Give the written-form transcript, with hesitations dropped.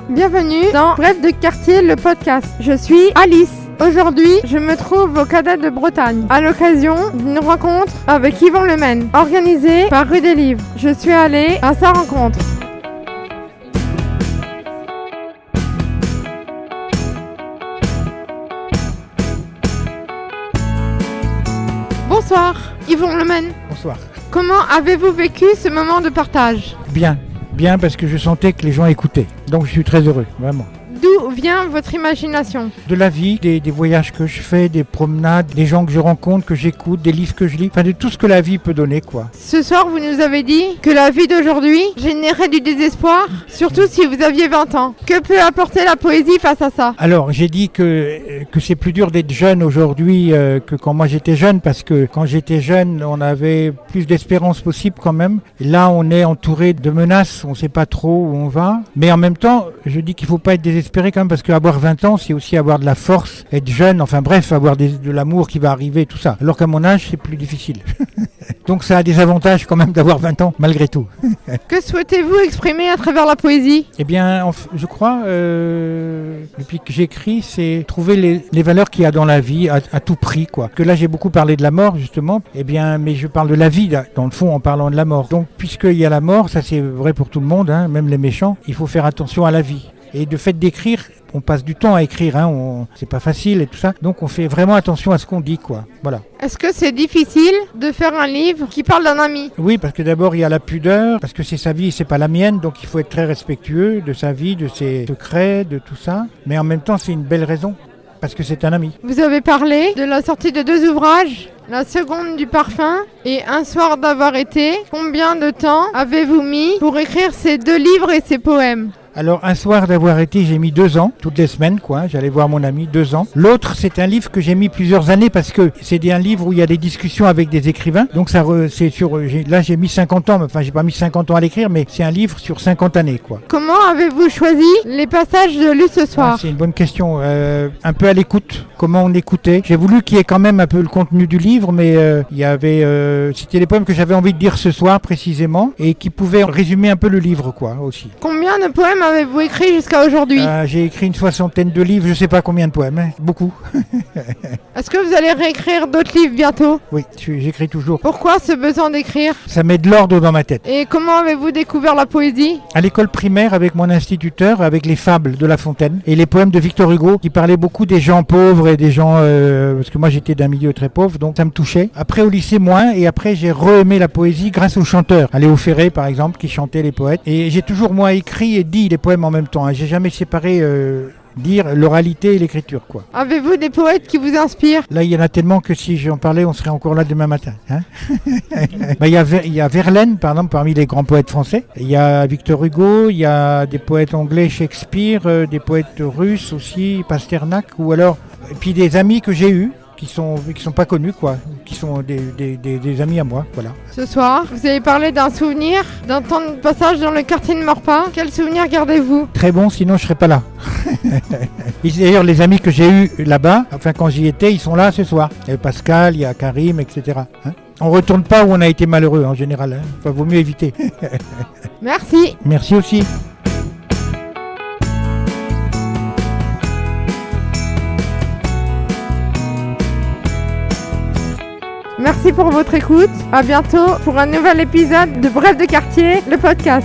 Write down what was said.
bienvenue dans Bref de quartier, le podcast. Je suis Alice. Aujourd'hui, je me trouve au Cadet de Bretagne, à l'occasion d'une rencontre avec Yvon Lemaine, organisée par Rue des Livres. Je suis allée à sa rencontre. Bonsoir, Yvon Lemaine. Bonsoir. Comment avez-vous vécu ce moment de partage ? Bien parce que je sentais que les gens écoutaient. Donc je suis très heureux, vraiment. D'où vient votre imagination ? De la vie, des voyages que je fais, des promenades, des gens que je rencontre, que j'écoute, des livres que je lis, enfin de tout ce que la vie peut donner, quoi. Ce soir, vous nous avez dit que la vie d'aujourd'hui générait du désespoir, surtout si vous aviez 20 ans. Que peut apporter la poésie face à ça ? Alors, j'ai dit que c'est plus dur d'être jeune aujourd'hui que quand moi j'étais jeune, parce que quand j'étais jeune, on avait plus d'espérance possible quand même. Et là, on est entouré de menaces, on ne sait pas trop où on va. Mais en même temps, je dis qu'il ne faut pas être désespéré quand même, parce qu'avoir 20 ans, c'est aussi avoir de la force, être jeune, enfin bref, avoir de l'amour qui va arriver, tout ça. Alors qu'à mon âge, c'est plus difficile. Donc ça a des avantages quand même d'avoir 20 ans, malgré tout. Que souhaitez-vous exprimer à travers la poésie ? Eh bien, je crois, depuis que j'écris, c'est trouver les valeurs qu'il y a dans la vie à tout prix, quoi. Que là, j'ai beaucoup parlé de la mort, justement. Eh bien, mais je parle de la vie, dans le fond, en parlant de la mort. Donc, puisqu'il y a la mort, ça c'est vrai pour tout le monde, hein, même les méchants, il faut faire attention à la vie. Et de fait d'écrire, on passe du temps à écrire, hein, c'est pas facile et tout ça. Donc on fait vraiment attention à ce qu'on dit, quoi. Voilà. Est-ce que c'est difficile de faire un livre qui parle d'un ami ? Oui, parce que d'abord il y a la pudeur, parce que c'est sa vie et c'est pas la mienne, donc il faut être très respectueux de sa vie, de ses secrets, de tout ça. Mais en même temps, c'est une belle raison, parce que c'est un ami. Vous avez parlé de la sortie de 2 ouvrages, La seconde du parfum et Un soir d'avoir été. Combien de temps avez-vous mis pour écrire ces 2 livres et ces poèmes ? Alors, Un soir d'avoir été, j'ai mis 2 ans, toutes les semaines, quoi. J'allais voir mon ami, 2 ans. L'autre, c'est un livre que j'ai mis plusieurs années parce que c'est un livre où il y a des discussions avec des écrivains. Donc, c'est sur, là, j'ai mis 50 ans, enfin, j'ai pas mis 50 ans à l'écrire, mais c'est un livre sur 50 années, quoi. Comment avez-vous choisi les passages lus ce soir ? C'est une bonne question. Un peu à l'écoute. Comment on écoutait. J'ai voulu qu'il y ait quand même un peu le contenu du livre, mais il y avait, c'était les poèmes que j'avais envie de dire ce soir, précisément, et qui pouvaient résumer un peu le livre, quoi, aussi. Combien de poèmes avez-vous écrit jusqu'à aujourd'hui ? J'ai écrit une 60aine de livres, je sais pas combien de poèmes, hein. Beaucoup. Est-ce que vous allez réécrire d'autres livres bientôt ? Oui, j'écris toujours. Pourquoi ce besoin d'écrire ? Ça met de l'ordre dans ma tête. Et comment avez-vous découvert la poésie ? À l'école primaire, avec mon instituteur, avec les fables de La Fontaine et les poèmes de Victor Hugo, qui parlaient beaucoup des gens pauvres et des gens... parce que moi j'étais d'un milieu très pauvre, donc ça me touchait. Après au lycée, moins, et après j'ai re-aimé la poésie grâce aux chanteurs. À Léo Ferré, par exemple, qui chantait les poètes. Et j'ai toujours, moi, écrit et dit les poèmes en même temps. Hein. J'ai jamais séparé dire l'oralité et l'écriture, quoi. Avez-vous des poètes qui vous inspirent ? Là, il y en a tellement que si j'en parlais, on serait encore là demain matin. Hein. Il y a Verlaine, par exemple, parmi les grands poètes français. Il y a Victor Hugo, il y a des poètes anglais, Shakespeare, des poètes russes aussi, Pasternak, ou alors... Et puis des amis que j'ai eus, qui sont pas connus, quoi, qui sont des amis à moi, voilà. Ce soir, vous avez parlé d'un souvenir, d'un temps de passage dans le quartier de Maurepas. Quel souvenir gardez-vous ? Très bon, sinon je serais pas là. D'ailleurs, les amis que j'ai eus là-bas, enfin quand j'y étais, ils sont là ce soir. Il y a Pascal, il y a Karim, etc. Hein, on retourne pas où on a été malheureux en général, hein. Enfin, vaut mieux éviter. Merci. Merci aussi. Merci pour votre écoute. À bientôt pour un nouvel épisode de Bref de quartier, le podcast.